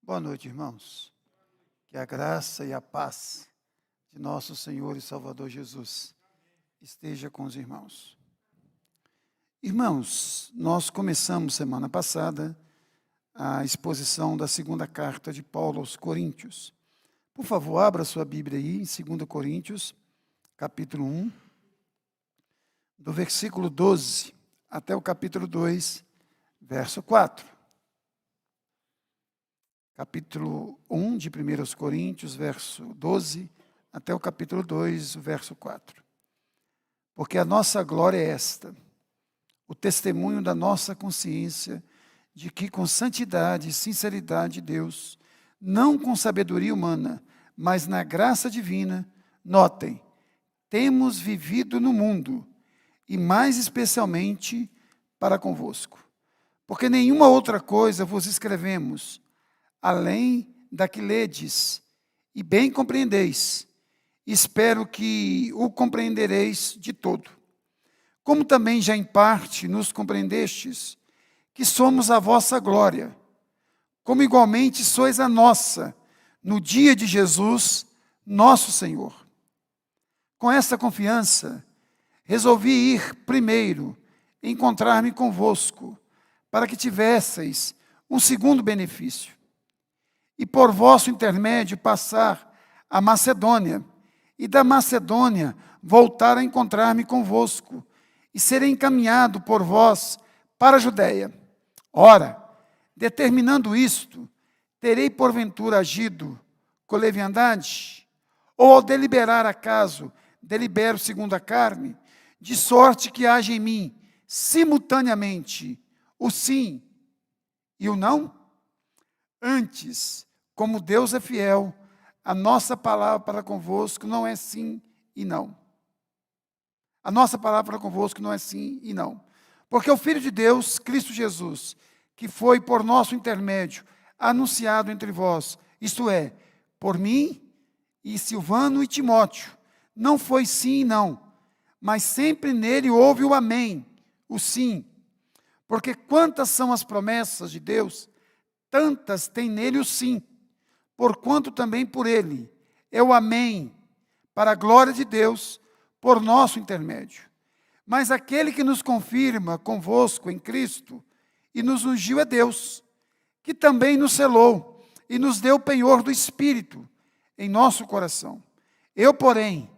Boa noite, irmãos. Que a graça e a paz de nosso Senhor e Salvador Jesus esteja com os irmãos. Irmãos, nós começamos semana passada a exposição da segunda carta de Paulo aos Coríntios. Por favor, abra sua Bíblia aí em 2 Coríntios, capítulo 1, do versículo 12 até o capítulo 2, verso 4. Capítulo 1 de 1 Coríntios, verso 12, até o capítulo 2, verso 4. Porque a nossa glória é esta, o testemunho da nossa consciência, de que com santidade e sinceridade de Deus, não com sabedoria humana, mas na graça divina, notem, temos vivido no mundo, e mais especialmente para convosco. Porque nenhuma outra coisa vos escrevemos, além da que ledes, e bem compreendeis. Espero que o compreendereis de todo. Como também já em parte nos compreendestes, que somos a vossa glória, como igualmente sois a nossa, no dia de Jesus, nosso Senhor. Com esta confiança, resolvi ir primeiro, encontrar-me convosco, para que tivesseis um segundo benefício, e por vosso intermédio passar a Macedônia, e da Macedônia voltar a encontrar-me convosco, e ser encaminhado por vós para a Judéia. Ora, determinando isto, terei porventura agido com leviandade? Ou ao deliberar acaso, delibero segundo a carne, de sorte que haja em mim, simultaneamente, o sim e o não? Antes, como Deus é fiel, a nossa palavra para convosco não é sim e não. A nossa palavra para convosco não é sim e não. Porque o Filho de Deus, Cristo Jesus, que foi por nosso intermédio anunciado entre vós, isto é, por mim e Silvano e Timóteo, não foi sim e não, mas sempre nele houve o amém, o sim. Porque quantas são as promessas de Deus, tantas tem nele o sim, porquanto também por ele é o amém, para a glória de Deus, por nosso intermédio. Mas aquele que nos confirma convosco em Cristo e nos ungiu é Deus, que também nos selou e nos deu o penhor do Espírito em nosso coração. Eu, porém,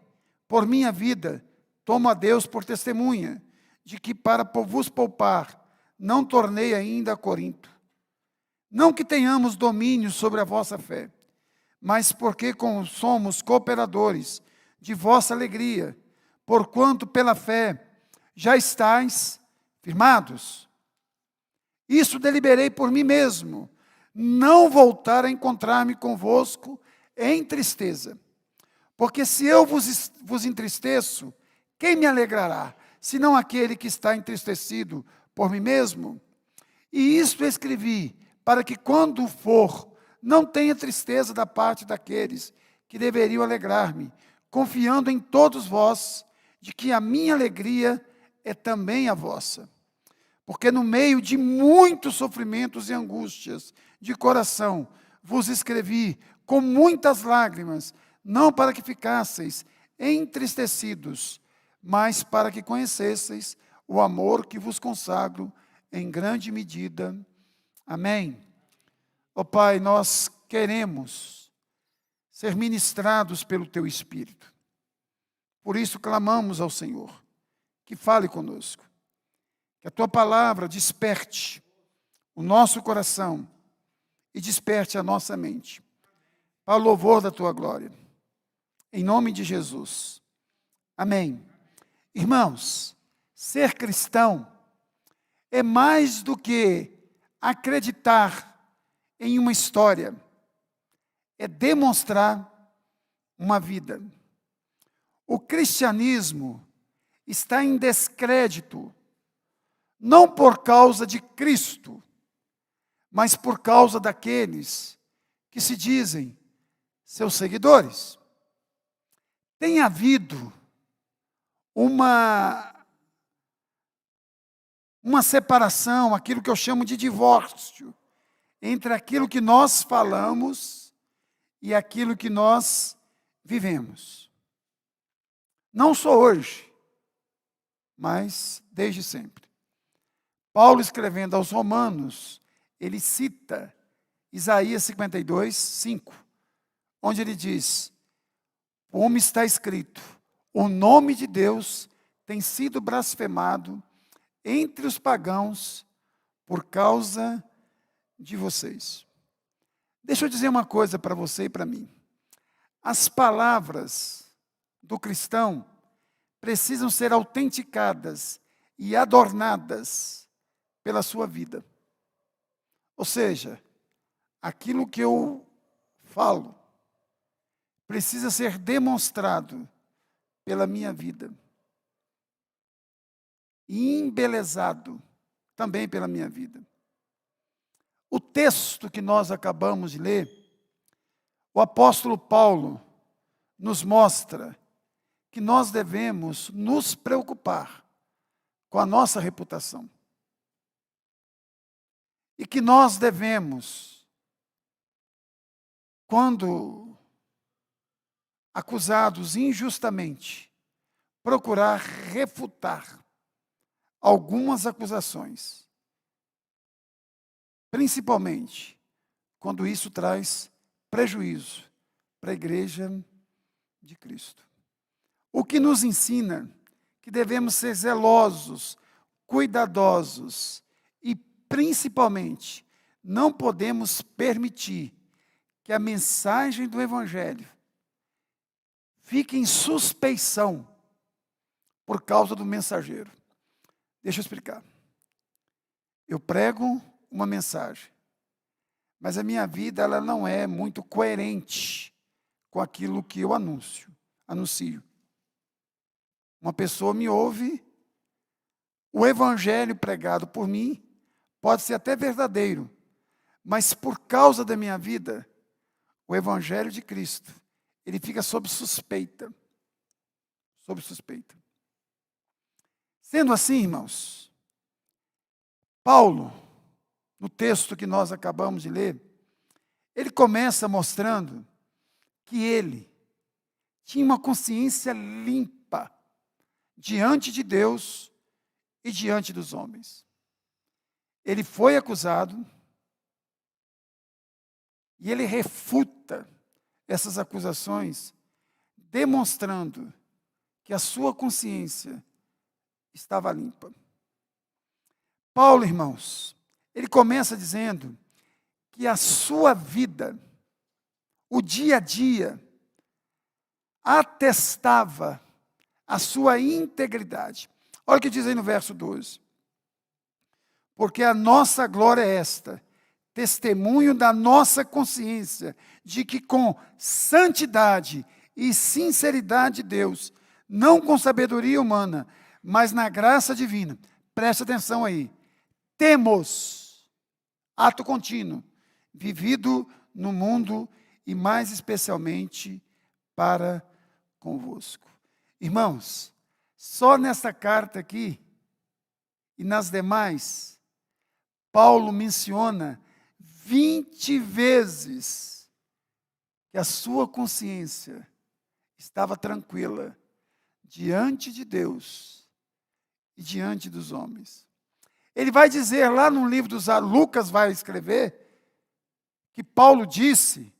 por minha vida, tomo a Deus por testemunha, de que para vos poupar, não tornei ainda a Corinto. Não que tenhamos domínio sobre a vossa fé, mas porque somos cooperadores de vossa alegria, porquanto pela fé já estáis firmados. Isso deliberei por mim mesmo, não voltar a encontrar-me convosco em tristeza. Porque se eu vos entristeço, quem me alegrará, senão aquele que está entristecido por mim mesmo? E isto escrevi, para que quando for, não tenha tristeza da parte daqueles que deveriam alegrar-me, confiando em todos vós, de que a minha alegria é também a vossa. Porque no meio de muitos sofrimentos e angústias de coração, vos escrevi com muitas lágrimas, não para que ficasseis entristecidos, mas para que conhecesseis o amor que vos consagro em grande medida. Amém. Ó Pai, nós queremos ser ministrados pelo Teu Espírito. Por isso clamamos ao Senhor, que fale conosco. Que a Tua palavra desperte o nosso coração e desperte a nossa mente, para o louvor da Tua glória. Em nome de Jesus. Amém. Irmãos, ser cristão é mais do que acreditar em uma história, é demonstrar uma vida. O cristianismo está em descrédito, não por causa de Cristo, mas por causa daqueles que se dizem seus seguidores. Tem havido uma separação, aquilo que eu chamo de divórcio, entre aquilo que nós falamos e aquilo que nós vivemos. Não só hoje, mas desde sempre. Paulo, escrevendo aos Romanos, ele cita Isaías 52, 5, onde ele diz: como está escrito, o nome de Deus tem sido blasfemado entre os pagãos por causa de vocês. Deixa eu dizer uma coisa para você e para mim. As palavras do cristão precisam ser autenticadas e adornadas pela sua vida. Ou seja, aquilo que eu falo precisa ser demonstrado pela minha vida e embelezado também pela minha vida. O texto que nós acabamos de ler, o apóstolo Paulo nos mostra que nós devemos nos preocupar com a nossa reputação. E que nós devemos, quando acusados injustamente, procurar refutar algumas acusações, principalmente quando isso traz prejuízo para a igreja de Cristo. O que nos ensina que devemos ser zelosos, cuidadosos e, principalmente, não podemos permitir que a mensagem do Evangelho fique em suspeição por causa do mensageiro. Deixa eu explicar. Eu prego uma mensagem, mas a minha vida ela não é muito coerente com aquilo que eu anuncio. Uma pessoa me ouve, o evangelho pregado por mim pode ser até verdadeiro, mas por causa da minha vida, o evangelho de Cristo, ele fica sob suspeita. Sob suspeita. Sendo assim, irmãos, Paulo, no texto que nós acabamos de ler, ele começa mostrando que ele tinha uma consciência limpa diante de Deus e diante dos homens. Ele foi acusado e ele refuta essas acusações, demonstrando que a sua consciência estava limpa. Paulo, irmãos, ele começa dizendo que a sua vida, o dia a dia, atestava a sua integridade. Olha o que diz aí no verso 12. Porque a nossa glória é esta, testemunho da nossa consciência, de que com santidade e sinceridade de Deus, não com sabedoria humana, mas na graça divina, preste atenção aí, temos, ato contínuo, vivido no mundo e mais especialmente para convosco. Irmãos, só nessa carta aqui e nas demais, Paulo menciona 20 vezes que a sua consciência estava tranquila diante de Deus e diante dos homens. Ele vai dizer lá no livro dos Lucas vai escrever que Paulo disse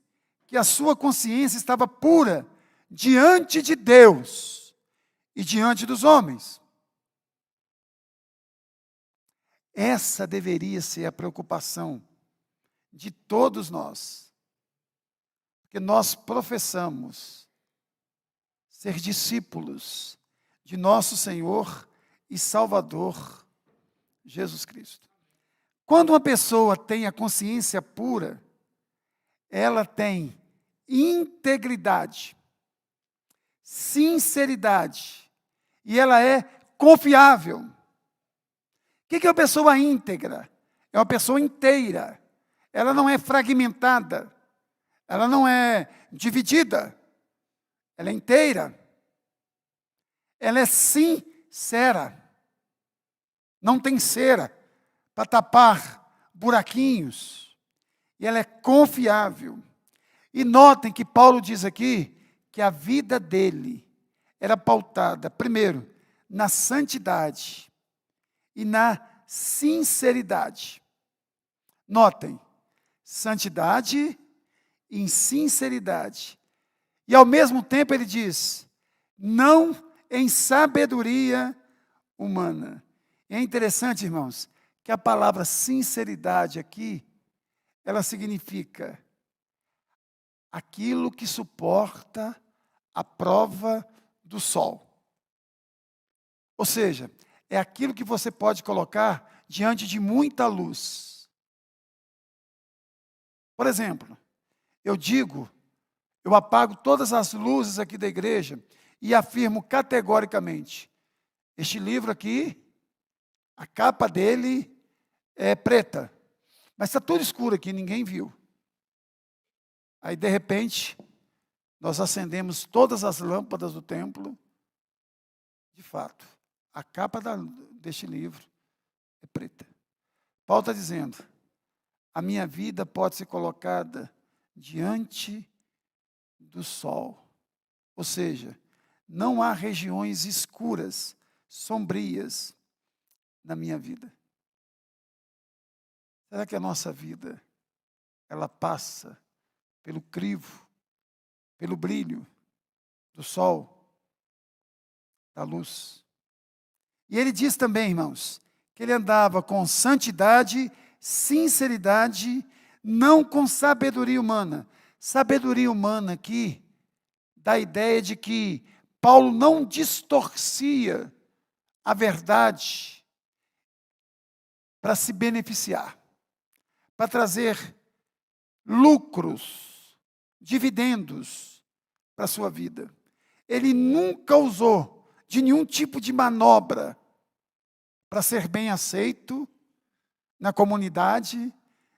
que a sua consciência estava pura diante de Deus e diante dos homens. Essa deveria ser a preocupação de todos nós, porque nós professamos ser discípulos de nosso Senhor e Salvador Jesus Cristo. Quando uma pessoa tem a consciência pura, ela tem integridade, sinceridade, e ela é confiável. O que é uma pessoa íntegra? É uma pessoa inteira. Ela não é fragmentada. Ela não é dividida. Ela é inteira. Ela é sincera. Não tem cera para tapar buraquinhos. e ela é confiável. E notem que Paulo diz aqui que a vida dele era pautada, primeiro, na santidade e na sinceridade. Notem, santidade e sinceridade. E ao mesmo tempo ele diz, não em sabedoria humana. E é interessante, irmãos, que a palavra sinceridade aqui, ela significa aquilo que suporta a prova do sol. Ou seja, é aquilo que você pode colocar diante de muita luz. Por exemplo, eu apago todas as luzes aqui da igreja e afirmo categoricamente, este livro aqui, a capa dele é preta, mas está tudo escuro aqui, ninguém viu. Aí, de repente, nós acendemos todas as lâmpadas do templo. De fato, a capa deste livro é preta. Paulo está dizendo, a minha vida pode ser colocada diante do sol. Ou seja, não há regiões escuras, sombrias na minha vida. Será que a nossa vida, ela passa pelo crivo, pelo brilho do sol, da luz? E ele diz também, irmãos, que ele andava com santidade, sinceridade, não com sabedoria humana. Sabedoria humana aqui dá a ideia de que Paulo não distorcia a verdade para se beneficiar, para trazer lucros, dividendos para a sua vida. Ele nunca usou de nenhum tipo de manobra para ser bem aceito na comunidade,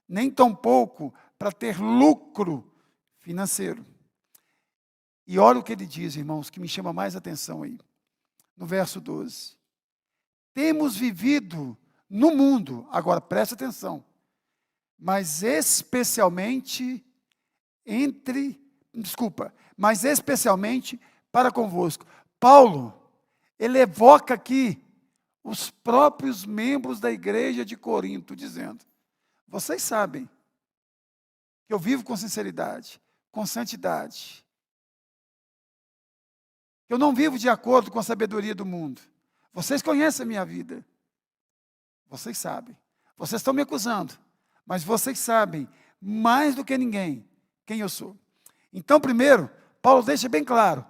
nem tampouco para ter lucro financeiro. E olha o que ele diz, irmãos, que me chama mais atenção aí. No verso 12. Temos vivido no mundo, agora preste atenção, mas especialmente para convosco. Paulo, ele evoca aqui os próprios membros da igreja de Corinto, dizendo, vocês sabem que eu vivo com sinceridade, com santidade, que eu não vivo de acordo com a sabedoria do mundo. Vocês conhecem a minha vida. Vocês sabem. Vocês estão me acusando, mas vocês sabem, mais do que ninguém, quem eu sou. Então, primeiro, Paulo deixa bem claro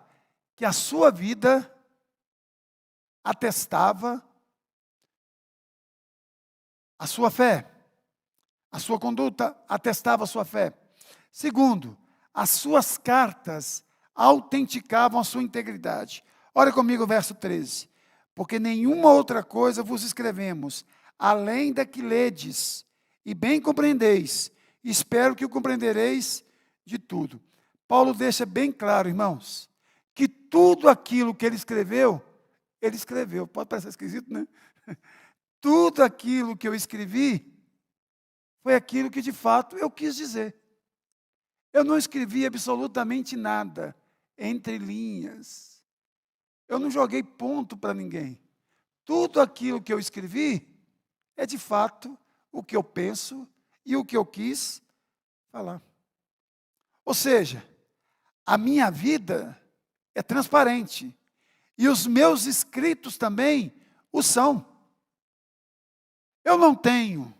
que a sua vida atestava a sua fé. A sua conduta atestava a sua fé. Segundo, as suas cartas autenticavam a sua integridade. Olha comigo o verso 13. Porque nenhuma outra coisa vos escrevemos, além da que ledes, e bem compreendeis, espero que o compreendereis de tudo. Paulo deixa bem claro, irmãos, que tudo aquilo que ele escreveu, pode parecer esquisito, né? Tudo aquilo que eu escrevi, foi aquilo que de fato eu quis dizer. Eu não escrevi absolutamente nada, entre linhas. Eu não joguei ponto para ninguém. Tudo aquilo que eu escrevi, é de fato o que eu penso e o que eu quis falar. Ou seja, a minha vida é transparente. E os meus escritos também o são. Eu não tenho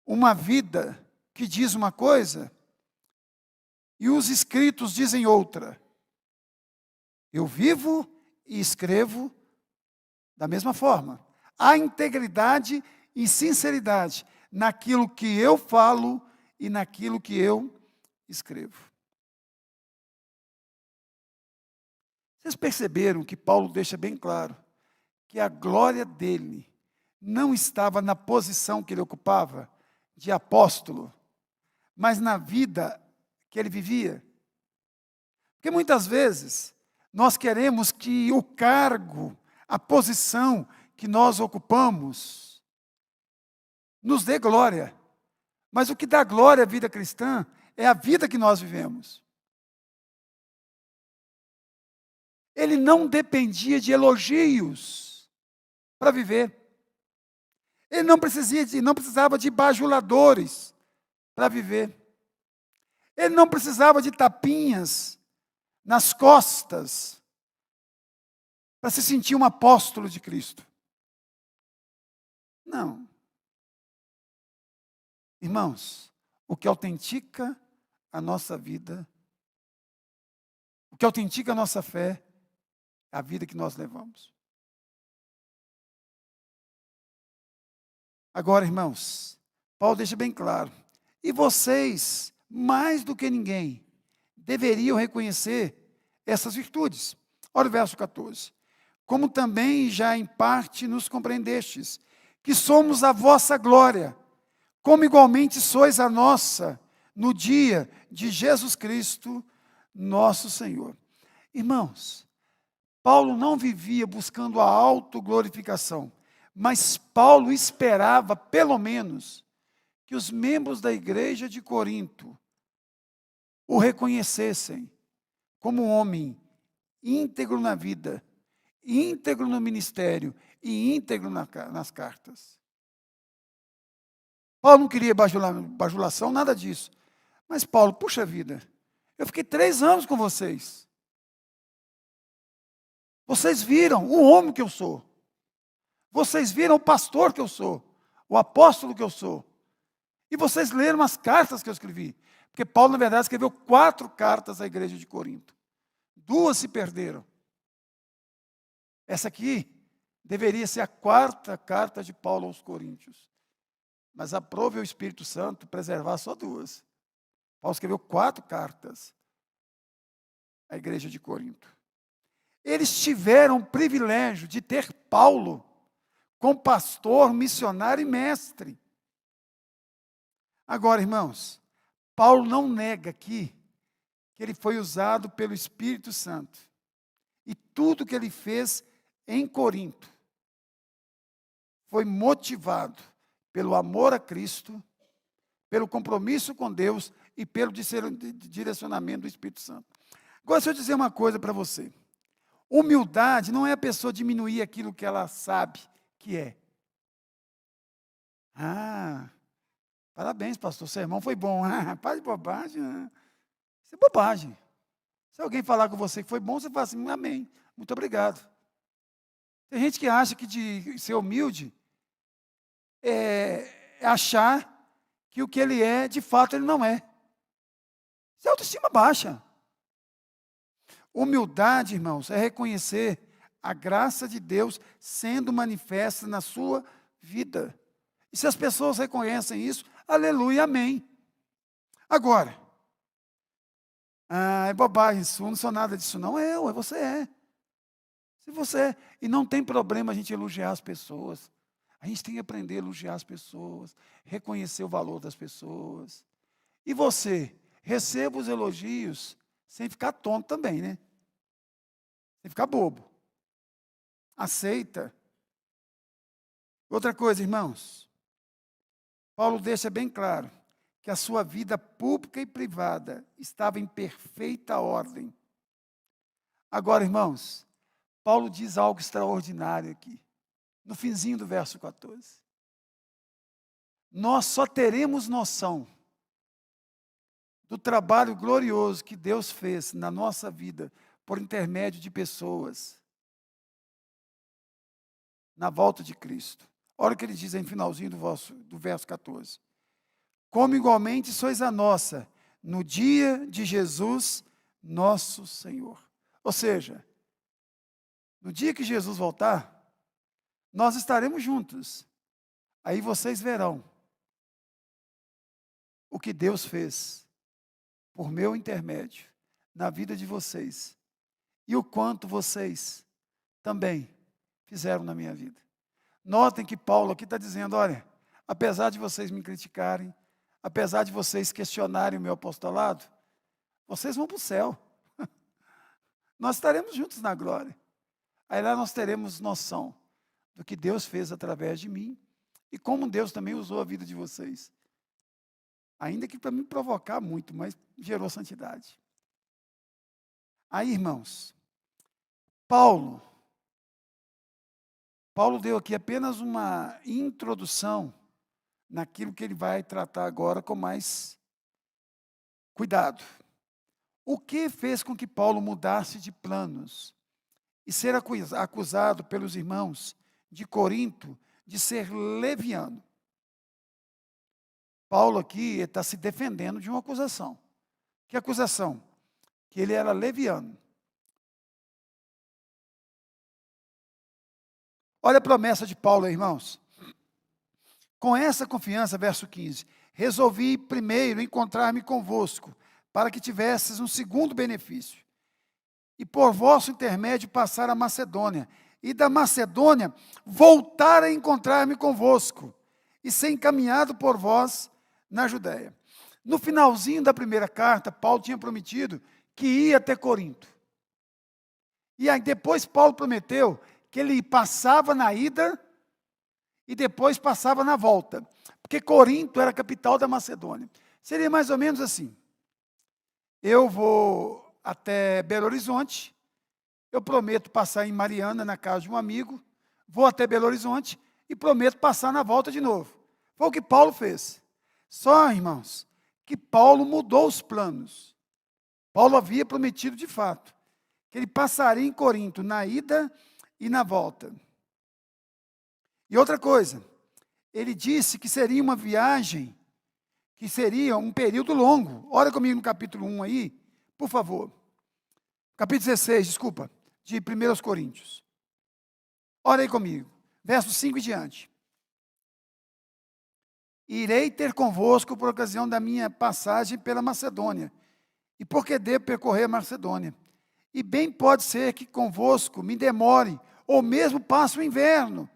uma vida que diz uma coisa e os escritos dizem outra. Eu vivo e escrevo da mesma forma. Há integridade e sinceridade naquilo que eu falo e naquilo que eu escrevo. Vocês perceberam que Paulo deixa bem claro que a glória dele não estava na posição que ele ocupava de apóstolo, mas na vida que ele vivia? Porque muitas vezes nós queremos que o cargo, a posição que nós ocupamos, nos dê glória. Mas o que dá glória à vida cristã é a vida que nós vivemos. Ele não dependia de elogios para viver. Ele não precisava de bajuladores para viver. Ele não precisava de tapinhas nas costas para se sentir um apóstolo de Cristo. Não. Irmãos, o que autentica a nossa vida, o que autentica a nossa fé, é a vida que nós levamos. Agora, irmãos, Paulo deixa bem claro, e vocês, mais do que ninguém, deveriam reconhecer essas virtudes. Olha o verso 14. Como também já em parte nos compreendestes, que somos a vossa glória, como igualmente sois a nossa, no dia de Jesus Cristo, nosso Senhor. Irmãos, Paulo não vivia buscando a autoglorificação, mas Paulo esperava, pelo menos, que os membros da igreja de Corinto o reconhecessem como um homem íntegro na vida, íntegro no ministério e íntegro nas cartas. Paulo não queria bajulação, nada disso. Mas Paulo, puxa vida, eu fiquei 3 anos com vocês. Vocês viram o homem que eu sou. Vocês viram o pastor que eu sou, o apóstolo que eu sou. E vocês leram as cartas que eu escrevi. Porque Paulo, na verdade, escreveu 4 cartas à igreja de Corinto. 2 se perderam. Essa aqui deveria ser a 4ª carta de Paulo aos Coríntios. Mas aprove o Espírito Santo preservar só 2. Paulo escreveu 4 cartas à igreja de Corinto. Eles tiveram o privilégio de ter Paulo como pastor, missionário e mestre. Agora, irmãos, Paulo não nega aqui que ele foi usado pelo Espírito Santo. E tudo que ele fez em Corinto foi motivado pelo amor a Cristo, pelo compromisso com Deus e pelo direcionamento do Espírito Santo. Agora, deixa eu dizer uma coisa para você. Humildade não é a pessoa diminuir aquilo que ela sabe que é. Parabéns, pastor, o sermão foi bom. Para de bobagem. Isso é bobagem. Se alguém falar com você que foi bom, você fala assim, amém, muito obrigado. Tem gente que acha que de ser humilde é achar que o que ele é, de fato, ele não é. Isso é autoestima baixa. Humildade, irmãos, é reconhecer a graça de Deus sendo manifesta na sua vida. E se as pessoas reconhecem isso, aleluia, amém. Agora, é bobagem, isso, não sou nada disso não. Você é. Se você é. E não tem problema a gente elogiar as pessoas. A gente tem que aprender a elogiar as pessoas, reconhecer o valor das pessoas. E você, receba os elogios sem ficar tonto também, né? Sem ficar bobo. Aceita. Outra coisa, irmãos. Paulo deixa bem claro que a sua vida pública e privada estava em perfeita ordem. Agora, irmãos, Paulo diz algo extraordinário aqui, no finzinho do verso 14. Nós só teremos noção do trabalho glorioso que Deus fez na nossa vida por intermédio de pessoas na volta de Cristo. Olha o que ele diz aí no finalzinho do verso 14. Como igualmente sois a nossa, no dia de Jesus, nosso Senhor. Ou seja, no dia que Jesus voltar, nós estaremos juntos. Aí vocês verão o que Deus fez por meu intermédio na vida de vocês e o quanto vocês também fizeram na minha vida. Notem que Paulo aqui está dizendo, olha, apesar de vocês me criticarem, apesar de vocês questionarem o meu apostolado, vocês vão para o céu. Nós estaremos juntos na glória. Aí lá nós teremos noção do que Deus fez através de mim e como Deus também usou a vida de vocês Ainda que para me provocar muito, mas gerou santidade. Aí, irmãos, Paulo deu aqui apenas uma introdução naquilo que ele vai tratar agora com mais cuidado. O que fez com que Paulo mudasse de planos e ser acusado pelos irmãos de Corinto de ser leviano? Paulo aqui está se defendendo de uma acusação. Que acusação? Que ele era leviano. Olha a promessa de Paulo, irmãos. Com essa confiança, verso 15, resolvi primeiro encontrar-me convosco, para que tivesses um segundo benefício, e por vosso intermédio passar a Macedônia, e da Macedônia voltar a encontrar-me convosco, e ser encaminhado por vós na Judéia. No finalzinho da primeira carta, Paulo tinha prometido que ia até Corinto. E aí depois Paulo prometeu que ele passava na ida e depois passava na volta, porque Corinto era a capital da Macedônia. Seria mais ou menos assim: eu vou até Belo Horizonte, eu prometo passar em Mariana, na casa de um amigo, vou até Belo Horizonte e prometo passar na volta de novo. Foi o que Paulo fez. Só, irmãos, que Paulo mudou os planos. Paulo havia prometido de fato que ele passaria em Corinto na ida e na volta. E outra coisa, ele disse que seria uma viagem, que seria um período longo. Olha comigo no capítulo 1 aí, por favor. Capítulo 16, desculpa, de 1 Coríntios. Olha aí comigo, versos 5 e diante. Irei ter convosco por ocasião da minha passagem pela Macedônia, e porque devo percorrer a Macedônia. E bem pode ser que convosco me demore, ou mesmo passe o inverno,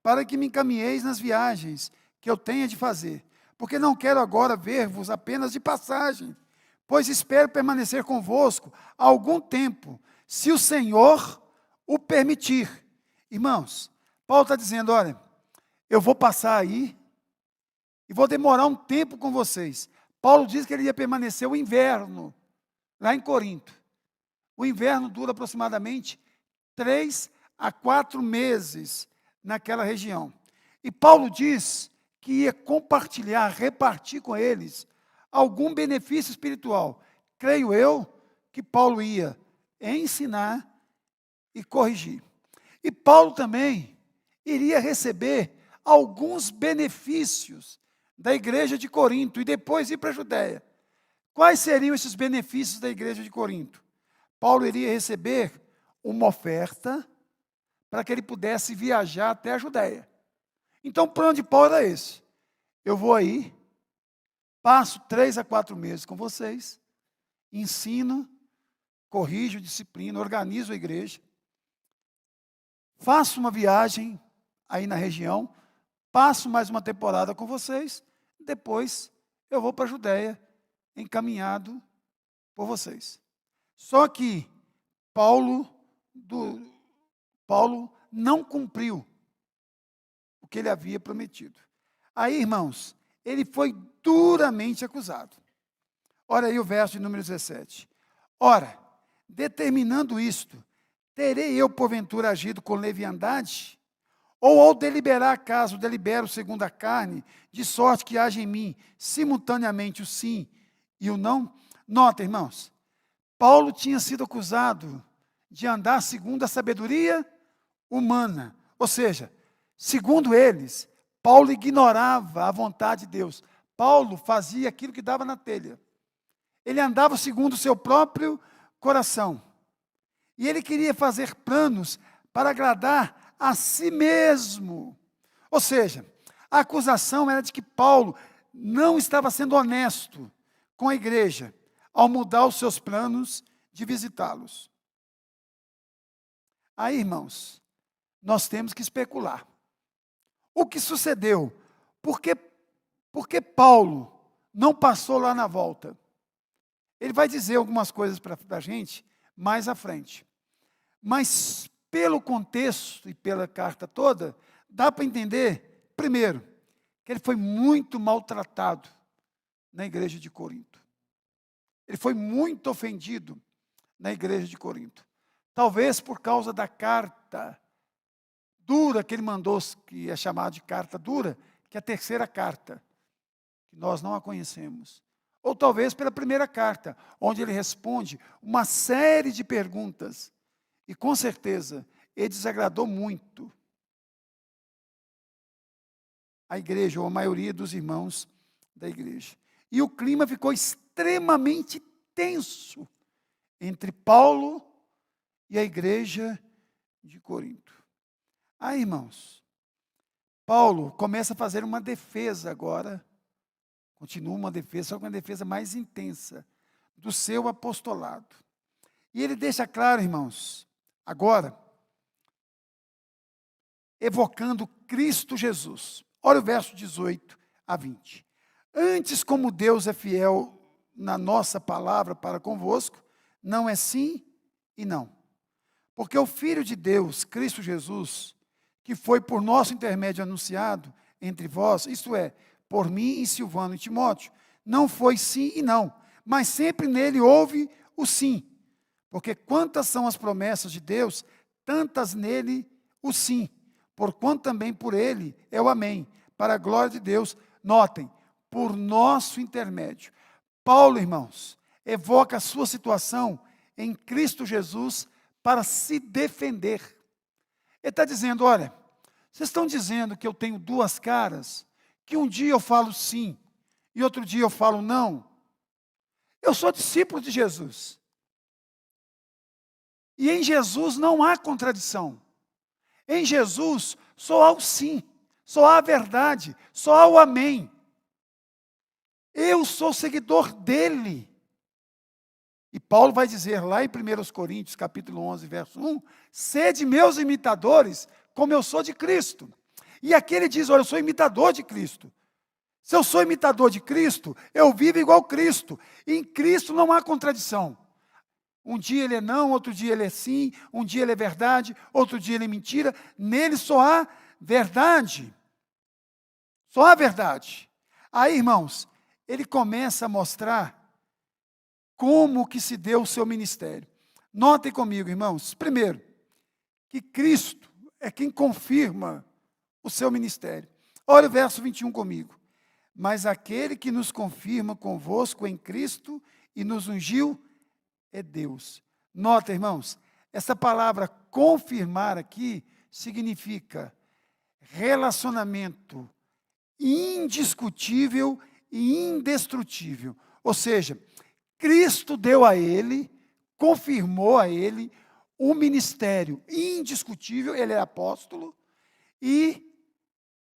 para que me encaminheis nas viagens que eu tenha de fazer. Porque não quero agora ver-vos apenas de passagem, pois espero permanecer convosco algum tempo, se o Senhor o permitir. Irmãos, Paulo está dizendo, olha, eu vou passar aí, e vou demorar um tempo com vocês. Paulo diz que ele ia permanecer o inverno, lá em Corinto. O inverno dura aproximadamente 3 a 4 meses naquela região. E Paulo diz que ia compartilhar, repartir com eles algum benefício espiritual. Creio eu que Paulo ia ensinar e corrigir. E Paulo também iria receber alguns benefícios da igreja de Corinto e depois ir para a Judéia. Quais seriam esses benefícios da igreja de Corinto? Paulo iria receber uma oferta para que ele pudesse viajar até a Judéia. Então, o plano de Paulo era esse: eu vou aí, passo 3 a 4 meses com vocês, ensino, corrijo, disciplino, organizo a igreja, faço uma viagem aí na região, passo mais uma temporada com vocês, depois eu vou para a Judéia, encaminhado por vocês. Só que Paulo não cumpriu o que ele havia prometido. Aí, irmãos, ele foi duramente acusado. Olha aí o verso de número 17. Ora, determinando isto, terei eu porventura agido com leviandade? Ou ao deliberar acaso, delibero segundo a carne, de sorte que haja em mim simultaneamente o sim e o não? Nota, irmãos, Paulo tinha sido acusado de andar segundo a sabedoria humana. Ou seja, segundo eles, Paulo ignorava a vontade de Deus. Paulo fazia aquilo que dava na telha. Ele andava segundo o seu próprio coração. E ele queria fazer planos para agradar a si mesmo. Ou seja, a acusação era de que Paulo não estava sendo honesto com a igreja ao mudar os seus planos de visitá-los. Aí, irmãos, nós temos que especular. O que sucedeu? Por que Paulo não passou lá na volta? Ele vai dizer algumas coisas para a gente mais à frente. Mas, pelo contexto e pela carta toda, dá para entender, primeiro, que ele foi muito maltratado na igreja de Corinto. Ele foi muito ofendido na igreja de Corinto. Talvez por causa da carta dura que ele mandou, que é chamada de carta dura, que é a terceira carta, que nós não a conhecemos. Ou talvez pela primeira carta, onde ele responde uma série de perguntas. E com certeza, ele desagradou muito a igreja, ou a maioria dos irmãos da igreja. E o clima ficou extremamente tenso entre Paulo e a igreja de Corinto. Aí, irmãos, Paulo começa a fazer uma defesa agora, continua uma defesa, só que uma defesa mais intensa, do seu apostolado. E ele deixa claro, irmãos, agora, evocando Cristo Jesus. Olha o verso 18 a 20. Antes, como Deus é fiel na nossa palavra para convosco, não é sim e não. Porque o Filho de Deus, Cristo Jesus, que foi por nosso intermédio anunciado entre vós, isto é, por mim e Silvano e Timóteo, não foi sim e não, mas sempre nele houve o sim. Porque quantas são as promessas de Deus, tantas nele o sim. Porquanto também por ele é o amém, para a glória de Deus. Notem, por nosso intermédio. Paulo, irmãos, evoca a sua situação em Cristo Jesus para se defender. Ele está dizendo, olha, vocês estão dizendo que eu tenho duas caras, que um dia eu falo sim, e outro dia eu falo não. Eu sou discípulo de Jesus. E em Jesus não há contradição. Em Jesus só há o sim, só há a verdade, só há o amém. Eu sou seguidor dele. E Paulo vai dizer lá em 1 Coríntios, capítulo 11, verso 1, sede meus imitadores, como eu sou de Cristo. E aqui ele diz, olha, eu sou imitador de Cristo. Se eu sou imitador de Cristo, eu vivo igual Cristo. Em Cristo não há contradição. Um dia ele é não, outro dia ele é sim, um dia ele é verdade, outro dia ele é mentira. Nele só há verdade. Só há verdade. Aí, irmãos, ele começa a mostrar como que se deu o seu ministério. Notem comigo, irmãos, primeiro, que Cristo é quem confirma o seu ministério. Olha o verso 21 comigo. Mas aquele que nos confirma convosco em Cristo e nos ungiu é Deus. Nota, irmãos, essa palavra confirmar aqui significa relacionamento indiscutível e indestrutível. Ou seja, Cristo deu a ele, confirmou a ele um ministério indiscutível, ele é apóstolo, e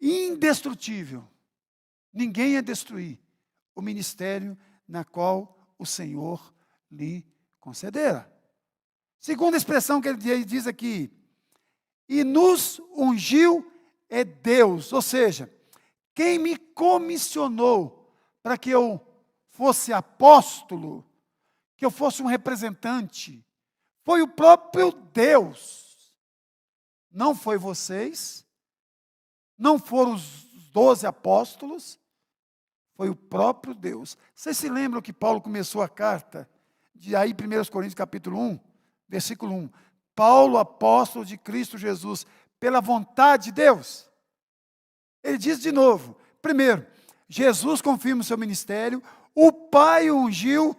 indestrutível. Ninguém ia destruir o ministério na qual o Senhor lhe concedera. Segunda expressão que ele diz aqui, e nos ungiu é Deus, ou seja, quem me comissionou para que eu fosse apóstolo, que eu fosse um representante, foi o próprio Deus. Não foi vocês, não foram os 12 apóstolos, foi o próprio Deus. Vocês se lembram que Paulo começou a carta, de aí 1 Coríntios capítulo 1, versículo 1. Paulo, apóstolo de Cristo Jesus, pela vontade de Deus. Ele diz de novo, primeiro, Jesus confirma o seu ministério, o Pai o ungiu,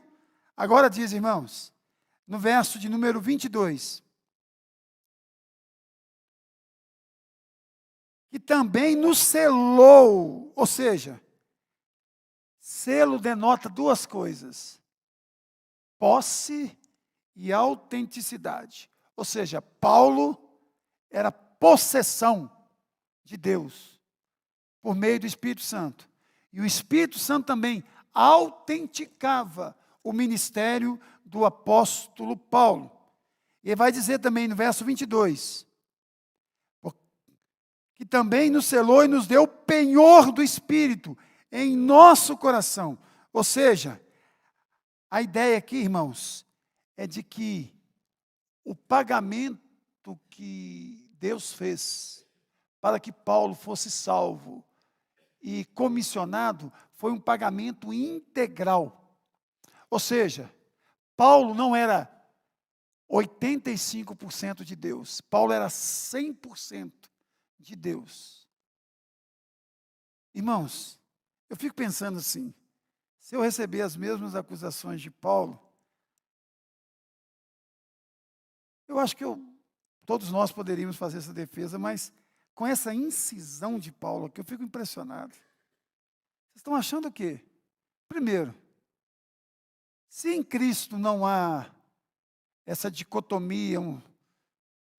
agora diz, irmãos, no verso de número 22, que também nos selou, ou seja, selo denota duas coisas, posse e autenticidade. Ou seja, Paulo era possessão de Deus, por meio do Espírito Santo. E o Espírito Santo também autenticava o ministério do apóstolo Paulo. E ele vai dizer também no verso 22, que também nos selou e nos deu o penhor do Espírito em nosso coração. Ou seja, a ideia aqui, irmãos, é de que o pagamento que Deus fez para que Paulo fosse salvo e comissionado foi um pagamento integral. Ou seja, Paulo não era 85% de Deus, Paulo era 100% de Deus. Irmãos, eu fico pensando assim, se eu receber as mesmas acusações de Paulo, eu acho que todos nós poderíamos fazer essa defesa, mas com essa incisão de Paulo aqui, eu fico impressionado. Vocês estão achando o quê? Primeiro, se em Cristo não há essa dicotomia,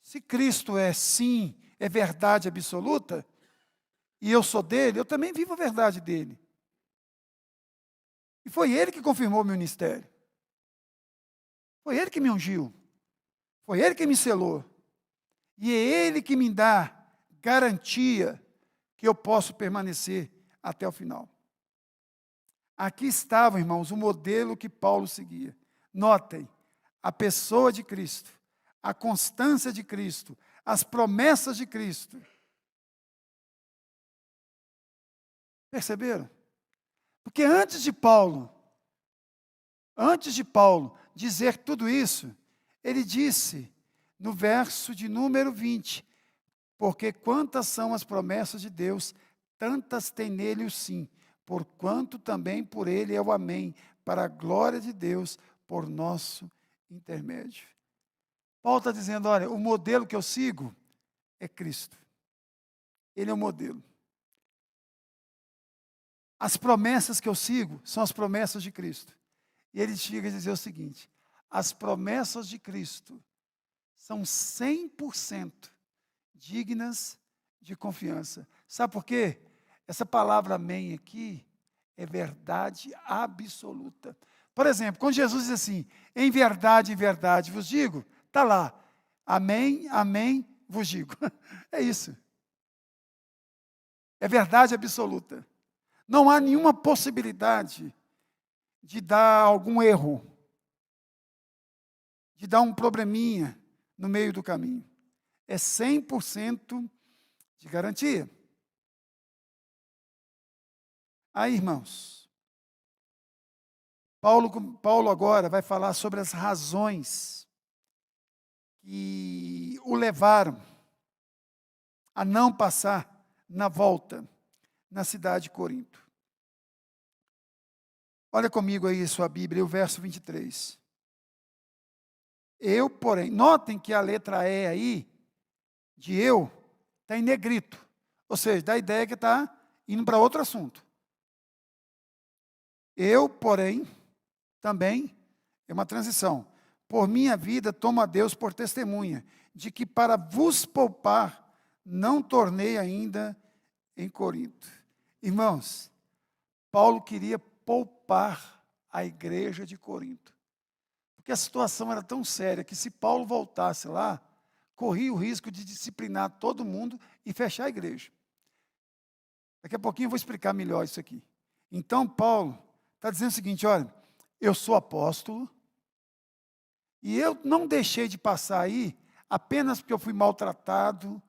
se Cristo é sim, é verdade absoluta, e eu sou dele, eu também vivo a verdade dele. E foi ele que confirmou o meu ministério. Foi ele que me ungiu. Foi ele que me selou. E é ele que me dá garantia que eu posso permanecer até o final. Aqui estava, irmãos, o modelo que Paulo seguia. Notem, a pessoa de Cristo, a constância de Cristo, as promessas de Cristo. Perceberam? Porque antes de Paulo dizer tudo isso, ele disse no verso de número 20, porque quantas são as promessas de Deus, tantas tem nele o sim, porquanto também por ele é o amém, para a glória de Deus, por nosso intermédio. Paulo está dizendo, olha, o modelo que eu sigo é Cristo. Ele é o modelo. As promessas que eu sigo são as promessas de Cristo. E ele chega a dizer o seguinte, as promessas de Cristo são 100% dignas de confiança. Sabe por quê? Essa palavra amém aqui é verdade absoluta. Por exemplo, quando Jesus diz assim, em verdade vos digo, está lá, amém, amém, vos digo. É isso. É verdade absoluta. Não há nenhuma possibilidade de dar algum erro, de dar um probleminha no meio do caminho. É 100% de garantia. Aí, irmãos, Paulo agora vai falar sobre as razões que o levaram a não passar na volta na cidade de Corinto. Olha comigo aí sua Bíblia, o verso 23. Eu, porém, notem que a letra E aí, de eu, está em negrito. Ou seja, dá a ideia que está indo para outro assunto. Eu, porém, também, é uma transição. Por minha vida, tomo a Deus por testemunha, de que para vos poupar, não tornei ainda em Corinto. Irmãos, Paulo queria poupar a igreja de Corinto. Porque a situação era tão séria que se Paulo voltasse lá, corria o risco de disciplinar todo mundo e fechar a igreja. Daqui a pouquinho eu vou explicar melhor isso aqui. Então, Paulo está dizendo o seguinte, olha, eu sou apóstolo, e eu não deixei de passar aí apenas porque eu fui maltratado,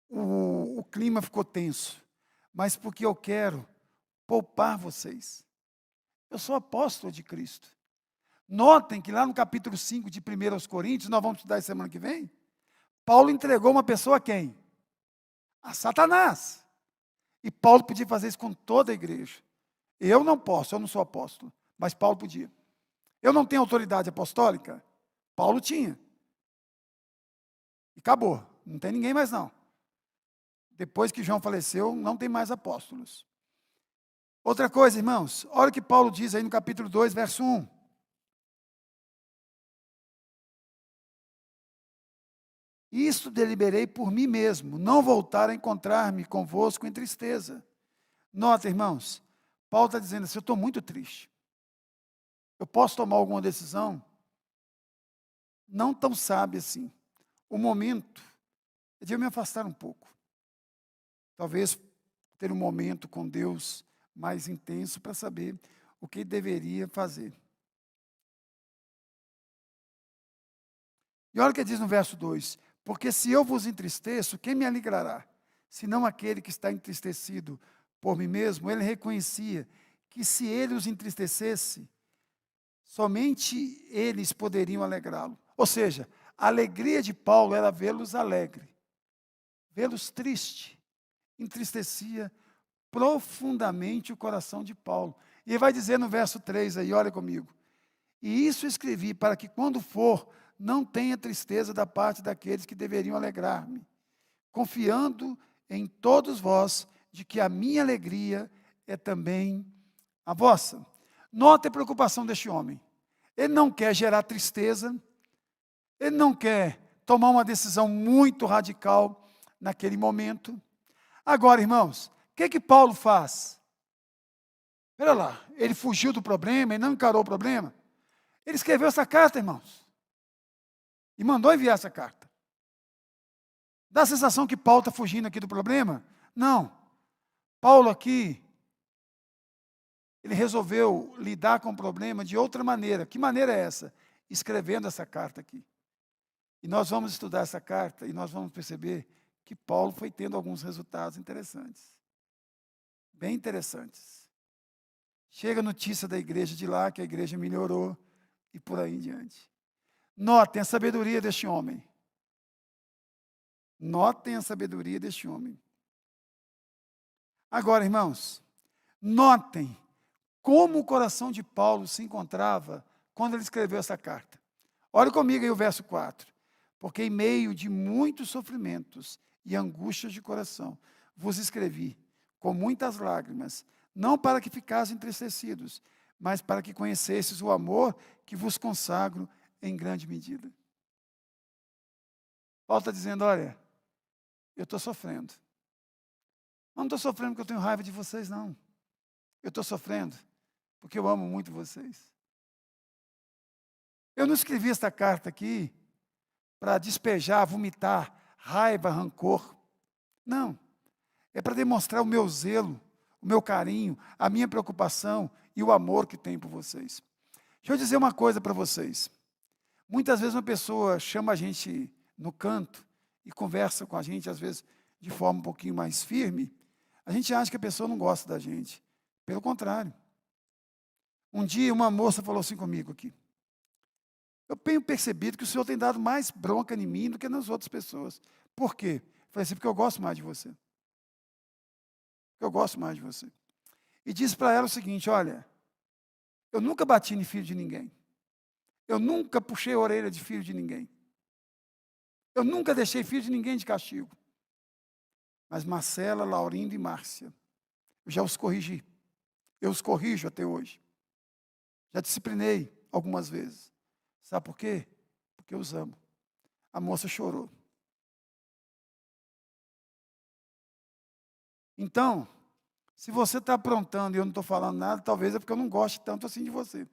o clima ficou tenso, mas porque eu quero poupar vocês. Eu sou apóstolo de Cristo. Notem que lá no capítulo 5 de 1 aos Coríntios, nós vamos estudar semana que vem, Paulo entregou uma pessoa a quem? A Satanás. E Paulo podia fazer isso com toda a igreja. Eu não posso, eu não sou apóstolo, mas Paulo podia. Eu não tenho autoridade apostólica? Paulo tinha. E acabou, não tem ninguém mais não. Depois que João faleceu, não tem mais apóstolos. Outra coisa, irmãos, olha o que Paulo diz aí no capítulo 2, verso 1. Isto deliberei por mim mesmo, não voltar a encontrar-me convosco em tristeza. Nota, irmãos, Paulo está dizendo assim, eu estou muito triste. Eu posso tomar alguma decisão? Não tão sábia assim. O momento é de eu me afastar um pouco. Talvez ter um momento com Deus mais intenso para saber o que deveria fazer. E olha o que diz no verso 2. Porque se eu vos entristeço, quem me alegrará? senão aquele que está entristecido por mim mesmo. Ele reconhecia que se ele os entristecesse, somente eles poderiam alegrá-lo. Ou seja, a alegria de Paulo era vê-los alegre. Vê-los triste entristecia profundamente o coração de Paulo. E ele vai dizer no verso 3 aí, olha comigo. E isso escrevi para que quando for, não tenha tristeza da parte daqueles que deveriam alegrar-me, confiando em todos vós de que a minha alegria é também a vossa. Note a preocupação deste homem. Ele não quer gerar tristeza, ele não quer tomar uma decisão muito radical naquele momento. Agora, irmãos, o que Paulo faz? Espera lá, ele fugiu do problema, ele não encarou o problema. Ele escreveu essa carta, irmãos, e mandou enviar essa carta. Dá a sensação que Paulo está fugindo aqui do problema? Não. Paulo aqui, ele resolveu lidar com o problema de outra maneira. Que maneira é essa? Escrevendo essa carta aqui. E nós vamos estudar essa carta e nós vamos perceber que Paulo foi tendo alguns resultados interessantes. Bem interessantes. Chega a notícia da igreja de lá, que a igreja melhorou, e por aí em diante. Notem a sabedoria deste homem. Notem a sabedoria deste homem. Agora, irmãos, notem como o coração de Paulo se encontrava quando ele escreveu essa carta. Olha comigo aí o verso 4. Porque em meio de muitos sofrimentos e angústias de coração, vos escrevi com muitas lágrimas, não para que ficassem entristecidos, mas para que conhecesses o amor que vos consagro em grande medida. Paulo está dizendo, olha, eu estou sofrendo. Eu não estou sofrendo porque eu tenho raiva de vocês, não. Eu estou sofrendo porque eu amo muito vocês. Eu não escrevi esta carta aqui para despejar, vomitar raiva, rancor. Não. É para demonstrar o meu zelo, o meu carinho, a minha preocupação e o amor que tenho por vocês. Deixa eu dizer uma coisa para vocês. Muitas vezes uma pessoa chama a gente no canto e conversa com a gente, às vezes de forma um pouquinho mais firme. A gente acha que a pessoa não gosta da gente. Pelo contrário. Um dia uma moça falou assim comigo aqui. Eu tenho percebido que o Senhor tem dado mais bronca em mim do que nas outras pessoas. Por quê? Eu falei assim, porque eu gosto mais de você. Eu gosto mais de você. E disse para ela o seguinte, olha, eu nunca bati em filho de ninguém. Eu nunca puxei a orelha de filho de ninguém. Eu nunca deixei filho de ninguém de castigo. Mas Marcela, Laurindo e Márcia, eu já os corrigi. Eu os corrijo até hoje. Já disciplinei algumas vezes. Sabe por quê? Porque eu os amo. A moça chorou. Então, se você está aprontando e eu não estou falando nada, talvez é porque eu não goste tanto assim de você.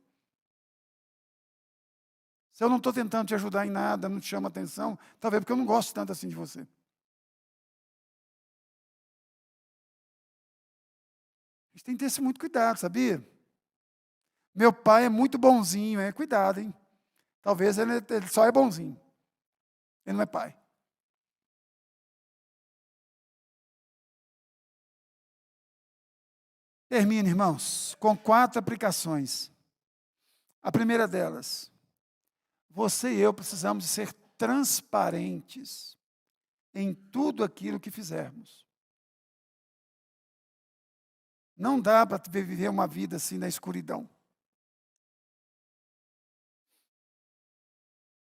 Se eu não estou tentando te ajudar em nada, não te chamo atenção, talvez porque eu não gosto tanto assim de você. A gente tem que ter muito cuidado, sabia? Meu pai é muito bonzinho, cuidado, hein? Talvez ele só é bonzinho. Ele não é pai. Termino, irmãos, com 4 aplicações. A primeira delas, você e eu precisamos de ser transparentes em tudo aquilo que fizermos. Não dá para viver uma vida assim na escuridão.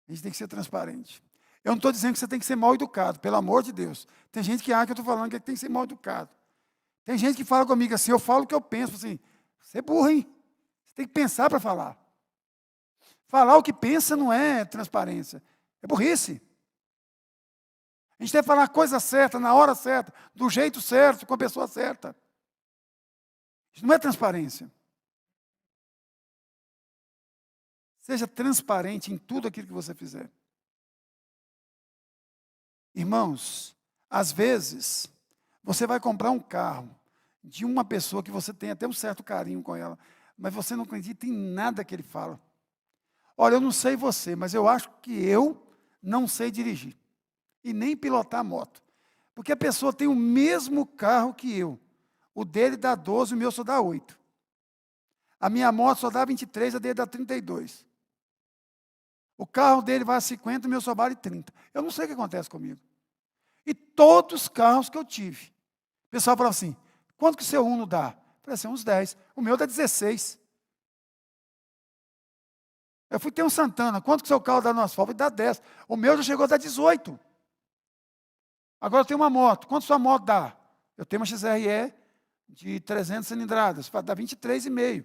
A gente tem que ser transparente. Eu não estou dizendo que você tem que ser mal educado, pelo amor de Deus. Tem gente que acha que eu estou falando que tem que ser mal educado. Tem gente que fala comigo assim, eu falo o que eu penso, assim, você é burro, hein? Você tem que pensar para falar. Falar o que pensa não é transparência, é burrice. A gente deve falar a coisa certa, na hora certa, do jeito certo, com a pessoa certa. Isso não é transparência. Seja transparente em tudo aquilo que você fizer. Irmãos, às vezes, você vai comprar um carro de uma pessoa que você tem até um certo carinho com ela, mas você não acredita em nada que ele fala. Olha, eu não sei você, mas eu acho que eu não sei dirigir. E nem pilotar a moto. Porque a pessoa tem o mesmo carro que eu. O dele dá 12, o meu só dá 8. A minha moto só dá 23, a dele dá 32. O carro dele vai a 50, o meu só vale 30. Eu não sei o que acontece comigo. E todos os carros que eu tive. O pessoal fala assim, quanto que o seu Uno dá? Eu falei assim, uns 10. O meu dá 16. Eu fui ter um Santana, quanto que o seu carro dá no asfalto? Ele dá 10. O meu já chegou a dar 18. Agora eu tenho uma moto, quanto sua moto dá? Eu tenho uma XRE de 300 cilindradas, dá 23,5.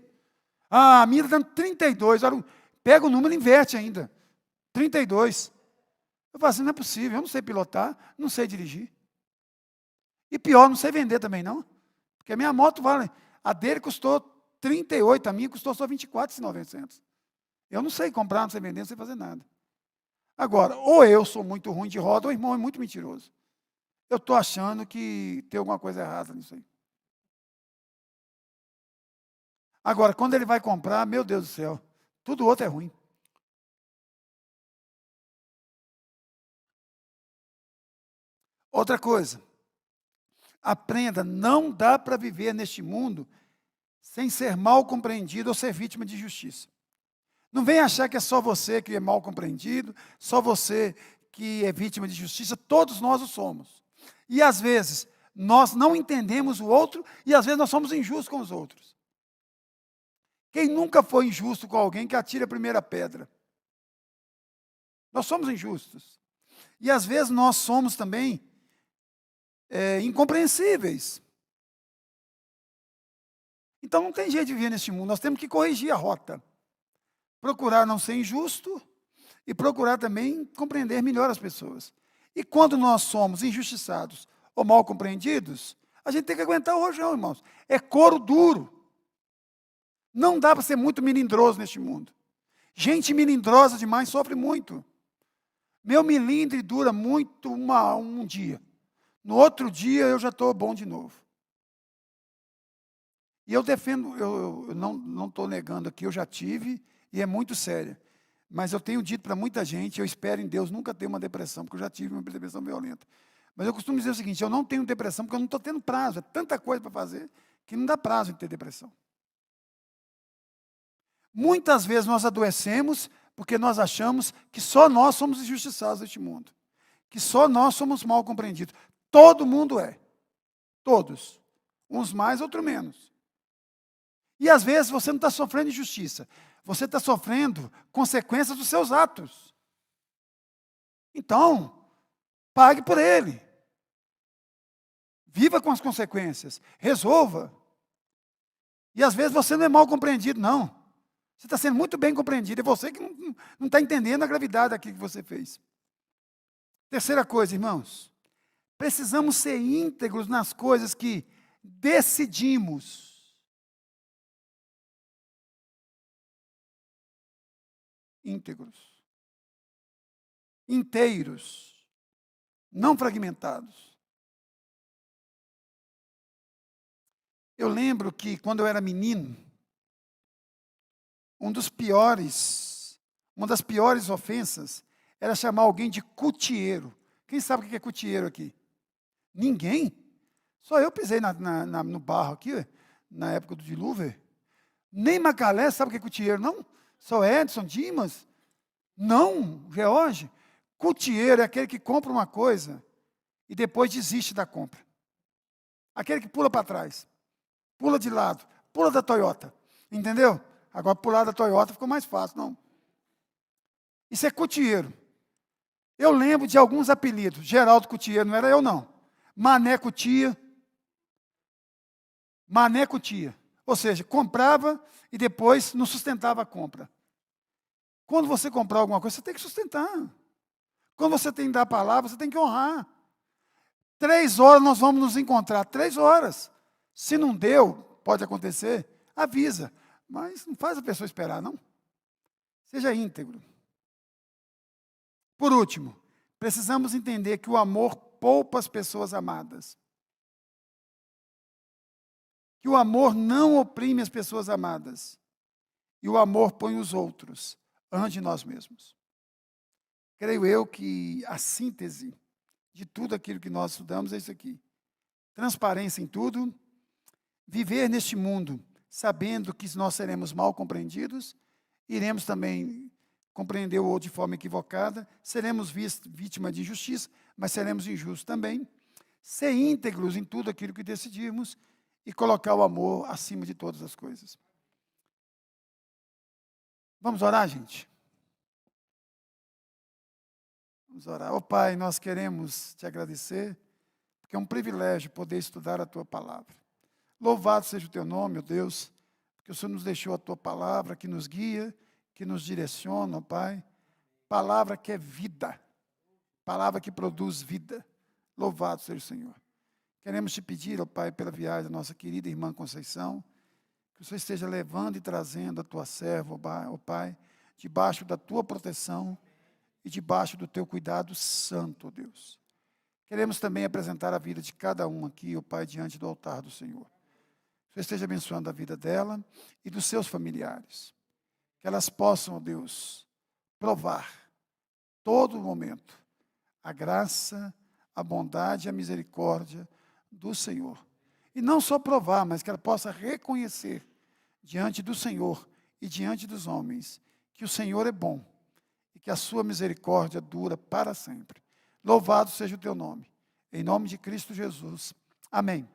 Ah, a minha está dando 32. Pega o número e inverte ainda. 32. Eu falo assim, não é possível, eu não sei pilotar, não sei dirigir. E pior, não sei vender também não. Porque a minha moto vale, a dele custou 38, a minha custou só 24.900. Eu não sei comprar, não sei vender, não sei fazer nada. Agora, ou eu sou muito ruim de roda, ou o irmão é muito mentiroso. Eu estou achando que tem alguma coisa errada nisso aí. Agora, quando ele vai comprar, meu Deus do céu, tudo outro é ruim. Outra coisa, aprenda, não dá para viver neste mundo sem ser mal compreendido ou ser vítima de injustiça. Não vem achar que é só você que é mal compreendido, só você que é vítima de justiça, todos nós o somos. E às vezes, nós não entendemos o outro e às vezes nós somos injustos com os outros. Quem nunca foi injusto com alguém que atire a primeira pedra? Nós somos injustos. E às vezes nós somos também incompreensíveis. Então não tem jeito de viver neste mundo, nós temos que corrigir a rota. Procurar não ser injusto e procurar também compreender melhor as pessoas. E quando nós somos injustiçados ou mal compreendidos, a gente tem que aguentar o rojão, irmãos. É couro duro. Não dá para ser muito melindroso neste mundo. Gente melindrosa demais sofre muito. Meu melindre dura muito um dia. No outro dia eu já estou bom de novo. E eu defendo, eu não estou negando aqui, eu já tive, e é muito séria. Mas eu tenho dito para muita gente, eu espero em Deus nunca ter uma depressão, porque eu já tive uma depressão violenta. Mas eu costumo dizer o seguinte, eu não tenho depressão porque eu não estou tendo prazo, é tanta coisa para fazer, que não dá prazo de ter depressão. Muitas vezes nós adoecemos porque nós achamos que só nós somos injustiçados neste mundo. Que só nós somos mal compreendidos. Todo mundo é. Todos. Uns mais, outros menos. E às vezes você não está sofrendo injustiça. Você está sofrendo consequências dos seus atos. Então, pague por ele. Viva com as consequências. Resolva. E às vezes você não é mal compreendido, não. Você está sendo muito bem compreendido. É você que não está entendendo a gravidade daquilo que você fez. Terceira coisa, irmãos. Precisamos ser íntegros nas coisas que decidimos. Íntegros. Inteiros. Não fragmentados. Eu lembro que quando eu era menino, uma das piores ofensas era chamar alguém de cutieiro. Quem sabe o que é cutieiro aqui? Ninguém. Só eu pisei no barro aqui, na época do dilúvio. Nem Macalé sabe o que é cutieiro, não? Só Edson, Dimas? Não, George. Cutieiro é aquele que compra uma coisa e depois desiste da compra. Aquele que pula para trás, pula de lado, pula da Toyota. Entendeu? Agora pular da Toyota ficou mais fácil, não. Isso é cutieiro. Eu lembro de alguns apelidos. Geraldo Cutieiro, não era eu, não. Mané Cutia. Mané Cutia. Ou seja, comprava e depois não sustentava a compra. Quando você comprar alguma coisa, você tem que sustentar. Quando você tem que dar a palavra, você tem que honrar. 3 horas nós vamos nos encontrar. 3 horas. Se não deu, pode acontecer, avisa. Mas não faz a pessoa esperar, não. Seja íntegro. Por último, precisamos entender que o amor poupa as pessoas amadas. Que o amor não oprime as pessoas amadas. E o amor põe os outros antes de nós mesmos. Creio eu que a síntese de tudo aquilo que nós estudamos é isso aqui. Transparência em tudo, viver neste mundo sabendo que nós seremos mal compreendidos, iremos também compreender o outro de forma equivocada, seremos vítimas de injustiça, mas seremos injustos também. Ser íntegros em tudo aquilo que decidirmos e colocar o amor acima de todas as coisas. Vamos orar, gente? Vamos orar. Ó Pai, nós queremos te agradecer, porque é um privilégio poder estudar a Tua palavra. Louvado seja o Teu nome, ó Deus, porque o Senhor nos deixou a Tua palavra que nos guia, que nos direciona, ó Pai. Palavra que é vida, palavra que produz vida. Louvado seja o Senhor. Queremos te pedir, ó Pai, pela viagem da nossa querida irmã Conceição, que o Senhor esteja levando e trazendo a Tua serva, ó Pai, debaixo da Tua proteção e debaixo do Teu cuidado santo, ó Deus. Queremos também apresentar a vida de cada um aqui, ó Pai, diante do altar do Senhor. Que o Senhor esteja abençoando a vida dela e dos seus familiares. Que elas possam, ó Deus, provar, todo momento, a graça, a bondade e a misericórdia do Senhor. E não só provar, mas que ela possa reconhecer diante do Senhor e diante dos homens que o Senhor é bom e que a sua misericórdia dura para sempre. Louvado seja o teu nome. Em nome de Cristo Jesus. Amém.